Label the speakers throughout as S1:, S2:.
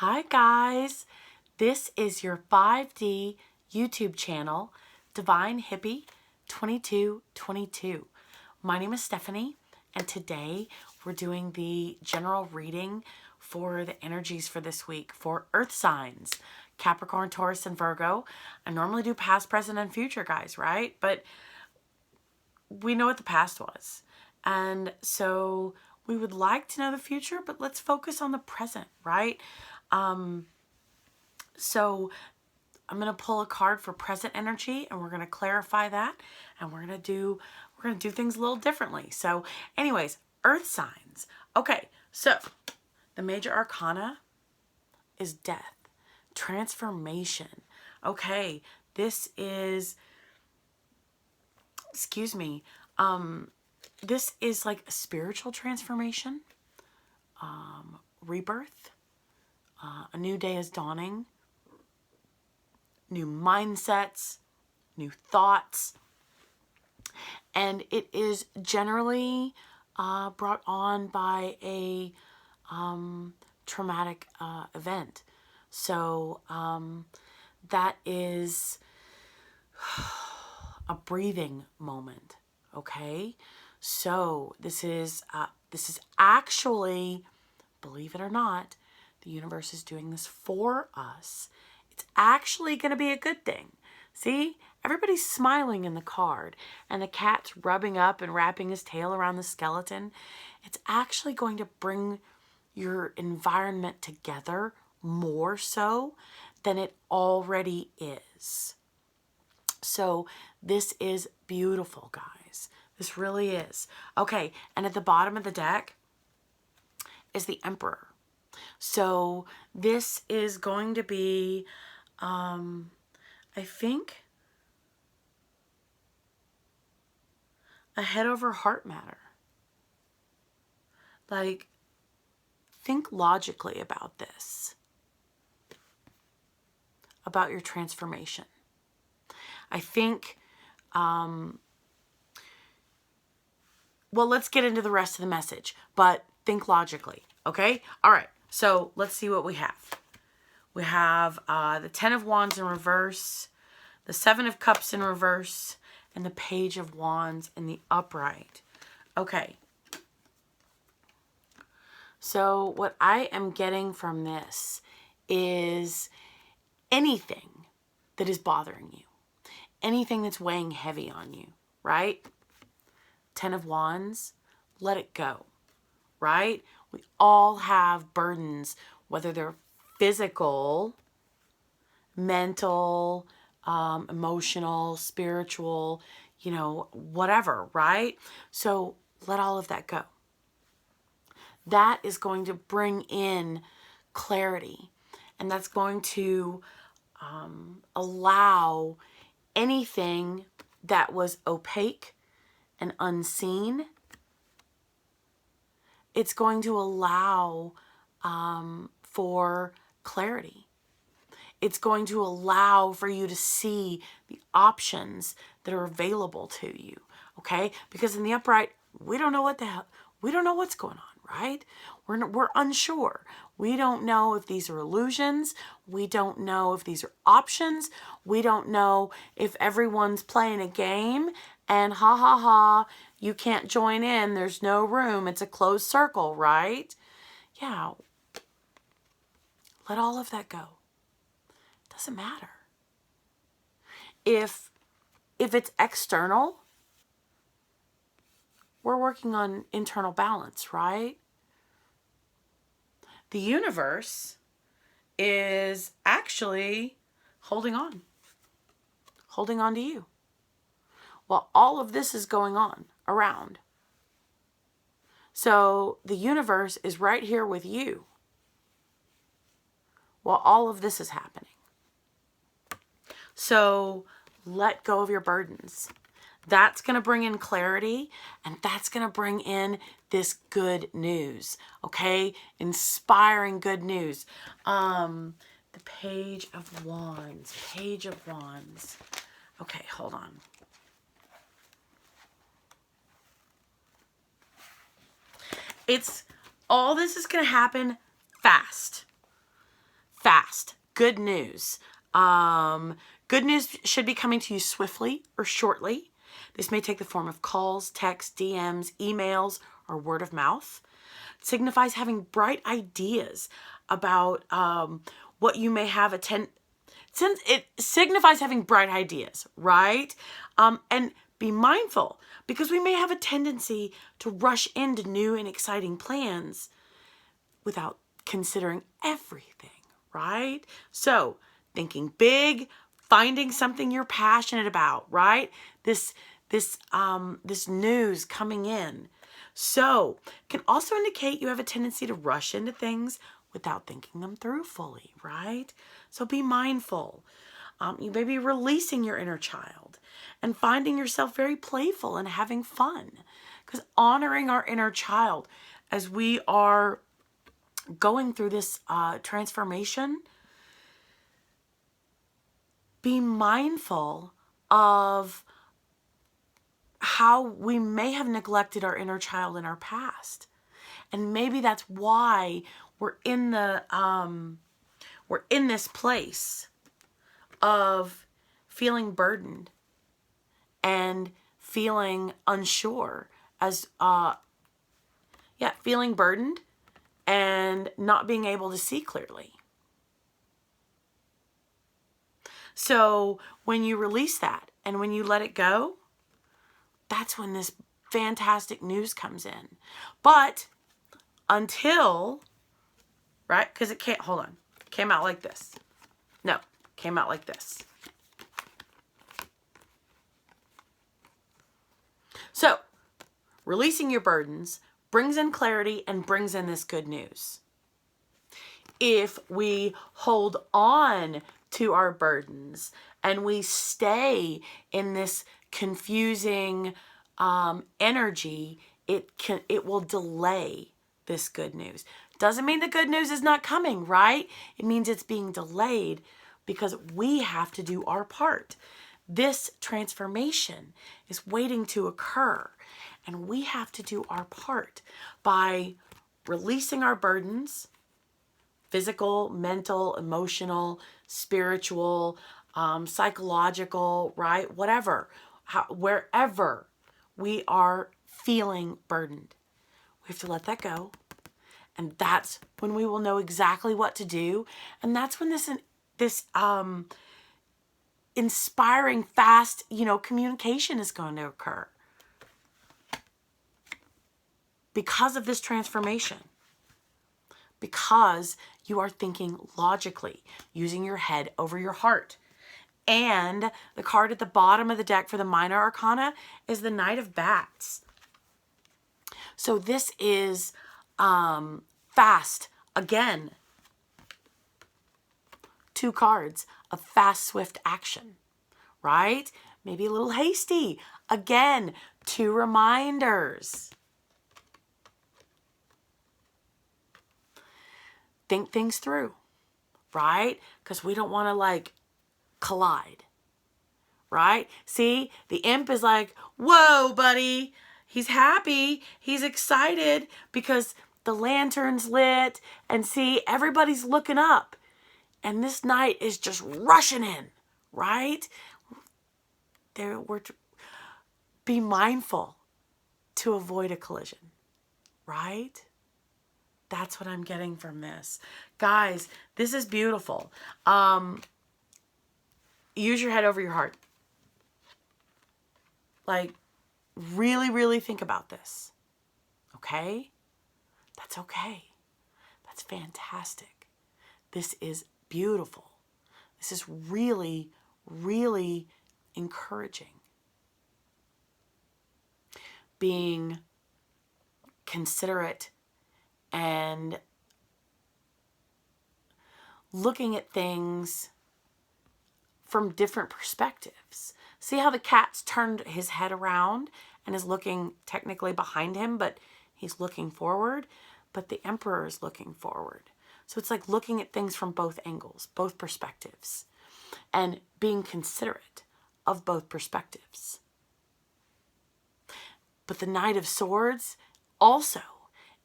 S1: Hi guys, this is your 5D YouTube channel, Divine Hippie 2222. My name is Stephanie, and today we're doing the general reading for the energies for this week for Earth signs, Capricorn, Taurus, and Virgo. I normally do past, present, and future, guys, right? But we know what the past was. And so we would like to know the future, but let's focus on the present, right? So I'm going to pull a card for present energy, and we're going to clarify that, and we're going to do things a little differently. So anyways, earth signs. Okay, so the major arcana is death, transformation. Okay, this is, this is like a spiritual transformation, rebirth, a new day is dawning, new mindsets, new thoughts, and it is generally brought on by a traumatic event. So that is a breathing moment. Okay, so this is actually, believe it or not, the universe is doing this for us. It's actually going to be a good thing. See, everybody's smiling in the card, and the cat's rubbing up and wrapping his tail around the skeleton. It's actually going to bring your environment together more so than it already is. So this is beautiful, guys. This really is. Okay, and at the bottom of the deck is the Emperor. So this is going to be, I think, a head over heart matter. Like, think logically about this, about your transformation. I think, well, let's get into the rest of the message, but think logically, okay? All right, so let's see what we have. We have the 10 of Wands in reverse, the 7 of Cups in reverse, and the Page of Wands in the upright. Okay. So what I am getting from this is anything that is bothering you, anything that's weighing heavy on you, right? 10 of Wands, let it go, right? We all have burdens, whether they're physical, mental, emotional, spiritual, whatever, right? So let all of that go. That is going to bring in clarity, and that's going to allow anything that was opaque and unseen. It's going to allow for clarity. It's going to allow for you to see the options that are available to you, okay? Because in the upright, we don't know what the hell, we don't know what's going on, right? We're unsure. We don't know if these are illusions. We don't know if these are options. We don't know if everyone's playing a game and ha ha ha, you can't join in. There's no room. It's a closed circle, right? Yeah. Let all of that go. Doesn't matter. If it's external, we're working on internal balance, right? The universe is actually holding on to you while all of this is going on around. So the universe is right here with you while all of this is happening. So let go of your burdens. That's going to bring in clarity, and that's going to bring in this good news, okay? Inspiring good news. The Page of Wands. Page of Wands. Okay, hold on. All this is going to happen fast. fast. Good news. Good news should be coming to you swiftly or shortly. This may take the form of calls, texts, DMs, emails, or word of mouth. It signifies having bright ideas about what you may have since it signifies having bright ideas, right? And be mindful, because we may have a tendency to rush into new and exciting plans without considering everything, right? So thinking big, finding something you're passionate about, right? This news coming in. So can also indicate you have a tendency to rush into things without thinking them through fully, right? So be mindful. You may be releasing your inner child and finding yourself very playful and having fun, because honoring our inner child as we are going through this transformation, be mindful of how we may have neglected our inner child in our past. And maybe that's why we're in this place of feeling burdened and feeling unsure feeling burdened and not being able to see clearly. So when you release that and when you let it go, that's when this fantastic news comes in. But until, right? Because it can't, hold on. It came out like this. No, came out like this. So, releasing your burdens brings in clarity and brings in this good news. If we hold on to our burdens and we stay in this confusing energy, it will delay this good news. Doesn't mean the good news is not coming, right? It means it's being delayed because we have to do our part. This transformation is waiting to occur, and we have to do our part by releasing our burdens, physical, mental, emotional, spiritual, psychological, right? Whatever, wherever we are feeling burdened, we have to let that go. And that's when we will know exactly what to do. And that's when this inspiring, fast, communication is going to occur. Because of this transformation. Because you are thinking logically, using your head over your heart. And the card at the bottom of the deck for the minor arcana is the Knight of Bats. So this is fast. Again, 2 cards of fast, swift action, right? Maybe a little hasty. Again, 2 reminders. Think things through, right? Because we don't want to collide, right? See, the imp is like, whoa, buddy. He's happy. He's excited because the lantern's lit and see, everybody's looking up. And this knight is just rushing in, right? Be mindful to avoid a collision, right? That's what I'm getting from this. Guys, this is beautiful. Use your head over your heart. Really, really think about this. Okay? That's okay. That's fantastic. This is beautiful. This is really, really encouraging. Being considerate and looking at things from different perspectives. See how the cat's turned his head around and is looking technically behind him, but he's looking forward, but the emperor is looking forward. So it's like looking at things from both angles, both perspectives, and being considerate of both perspectives. But the Knight of Swords also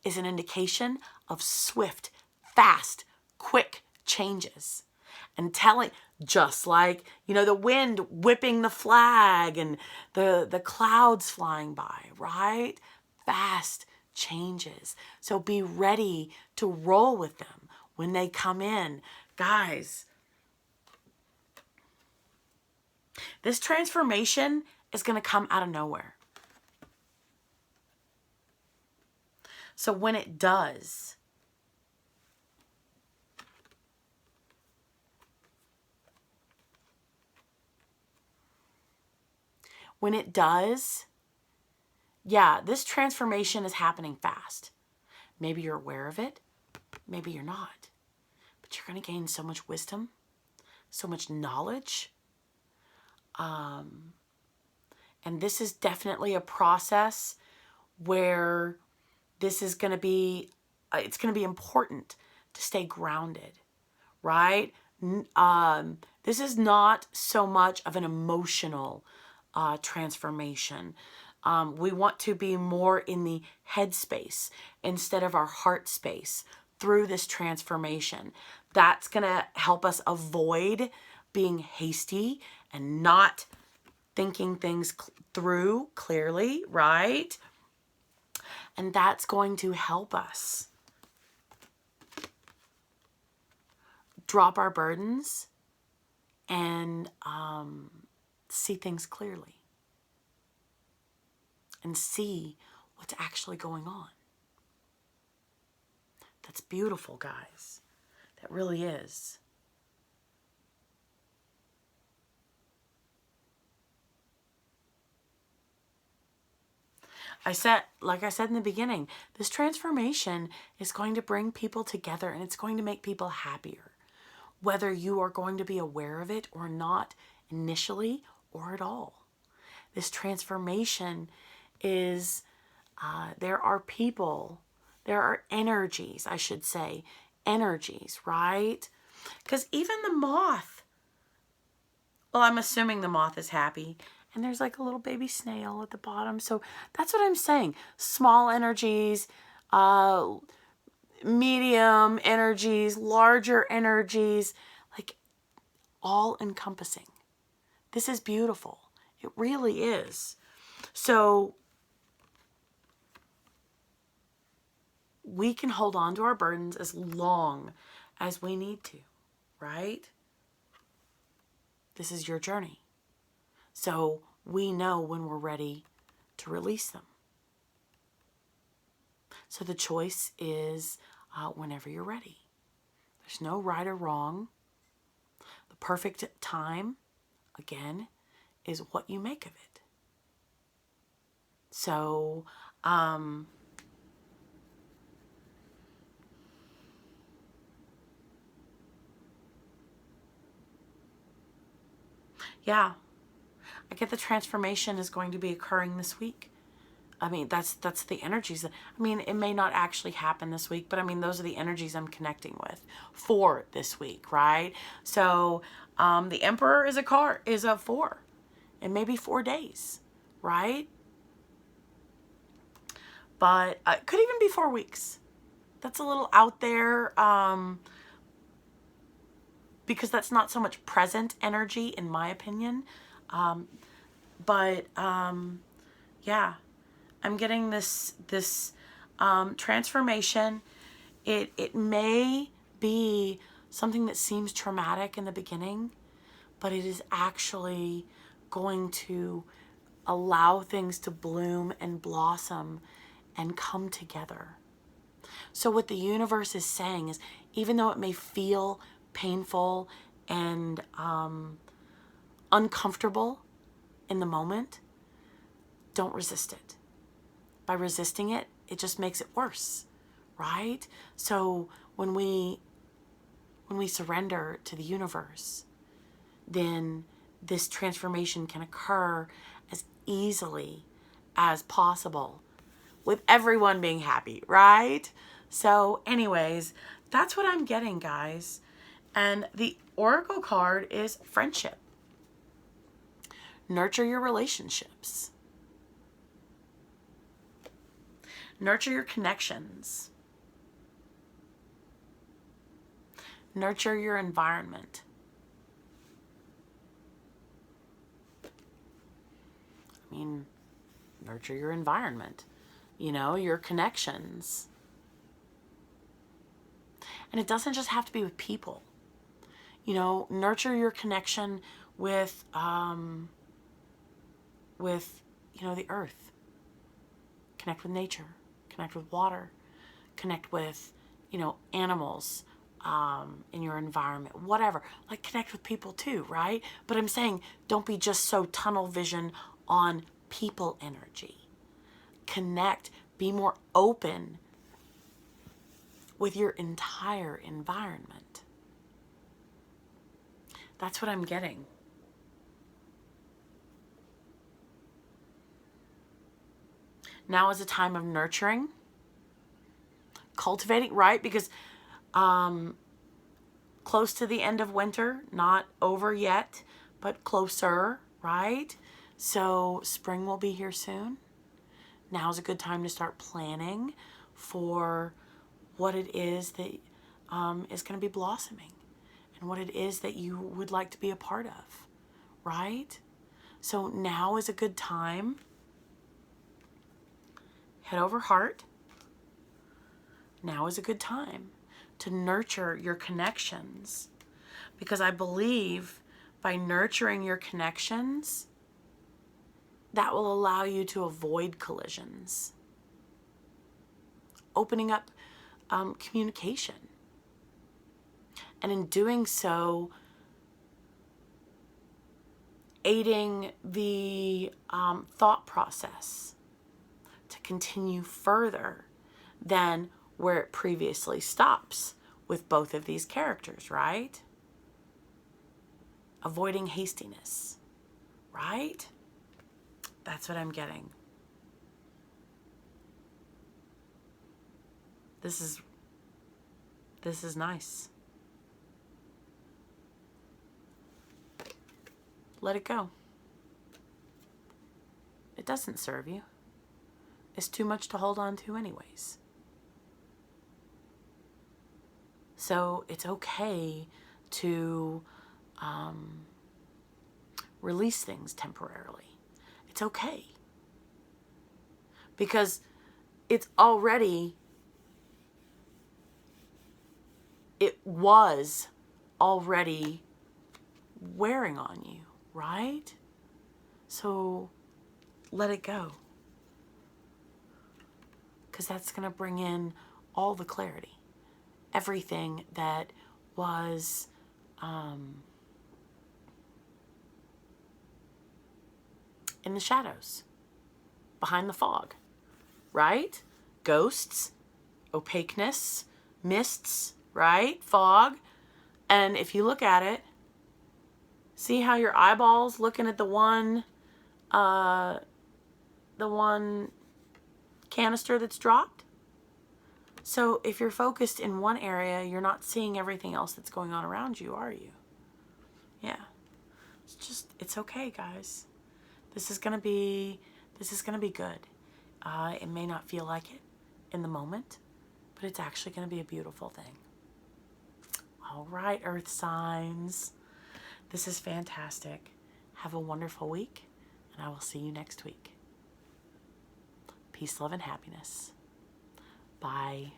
S1: is an indication of swift, fast, quick changes. And telling, just like, you know, the wind whipping the flag and the clouds flying by, right? Fast changes. So be ready to roll with them when they come in. Guys, this transformation is going to come out of nowhere. So when it does, yeah, this transformation is happening fast. Maybe you're aware of it. Maybe you're not. But you're going to gain so much wisdom, so much knowledge. And this is definitely a process where this is going to be, it's going to be important to stay grounded, right? This is not so much of an emotional transformation. We want to be more in the head space instead of our heart space through this transformation. That's going to help us avoid being hasty and not thinking things through clearly, right? And that's going to help us drop our burdens and see things clearly and see what's actually going on. That's beautiful, guys. That really is. Like I said in the beginning, this transformation is going to bring people together and it's going to make people happier. Whether you are going to be aware of it or not initially or at all. This transformation is, there are people, there are energies, I should say, energies, right? Because even the moth, well, I'm assuming the moth is happy. And there's like a little baby snail at the bottom. So that's what I'm saying. Small energies, medium energies, larger energies, like all encompassing. This is beautiful. It really is. So we can hold on to our burdens as long as we need to, right? This is your journey. So we know when we're ready to release them. So the choice is whenever you're ready. There's no right or wrong. The perfect time, again, is what you make of it. So, yeah, I get the transformation is going to be occurring this week. I mean, that's the energies. I mean, it may not actually happen this week, but I mean, those are the energies I'm connecting with for this week, right? So, the Emperor is a 4. It may be 4 days, right? But it could even be 4 weeks. That's a little out there because that's not so much present energy, in my opinion. Yeah, I'm getting this transformation. It may be something that seems traumatic in the beginning, but it is actually going to allow things to bloom and blossom and come together. So what the universe is saying is, even though it may feel painful and uncomfortable in the moment, don't resist it. By resisting it, it just makes it worse, right? So when we surrender to the universe, then this transformation can occur as easily as possible with everyone being happy, right? So anyways, that's what I'm getting, guys. And the Oracle card is friendship. Nurture your relationships. Nurture your connections. Nurture your environment. I mean, nurture your environment, you know, your connections. And it doesn't just have to be with people. You know, nurture your connection with you know, the earth. Connect with nature. Connect with water. Connect with, you know, animals in your environment. Whatever. Like, connect with people too, right? But I'm saying, don't be just so tunnel vision on people energy. Connect. Be more open with your entire environment. That's what I'm getting. Now is a time of nurturing, cultivating, right? Because close to the end of winter, not over yet, but closer, right? So spring will be here soon. Now is a good time to start planning for what it is that is going to be blossoming and what it is that you would like to be a part of, right? So now is a good time. Head over heart. Now is a good time to nurture your connections, because I believe by nurturing your connections, that will allow you to avoid collisions, opening up communication, and in doing so, aiding the thought process to continue further than where it previously stops with both of these characters, right? Avoiding hastiness, right? That's what I'm getting. This is nice. Let it go. It doesn't serve you. It's too much to hold on to anyways. So it's okay to release things temporarily. It's okay. Because it was already wearing on you, right? So let it go. Because that's going to bring in all the clarity. Everything that was in the shadows, behind the fog, right? Ghosts, opaqueness, mists, right? Fog. And if you look at it, see how your eyeballs looking at the one canister that's dropped? So if you're focused in one area, you're not seeing everything else that's going on around you, are you? Yeah. It's okay, guys. This is gonna be good. It may not feel like it in the moment, but it's actually gonna be a beautiful thing. All right, Earth signs. This is fantastic. Have a wonderful week, and I will see you next week. Peace, love, and happiness. Bye.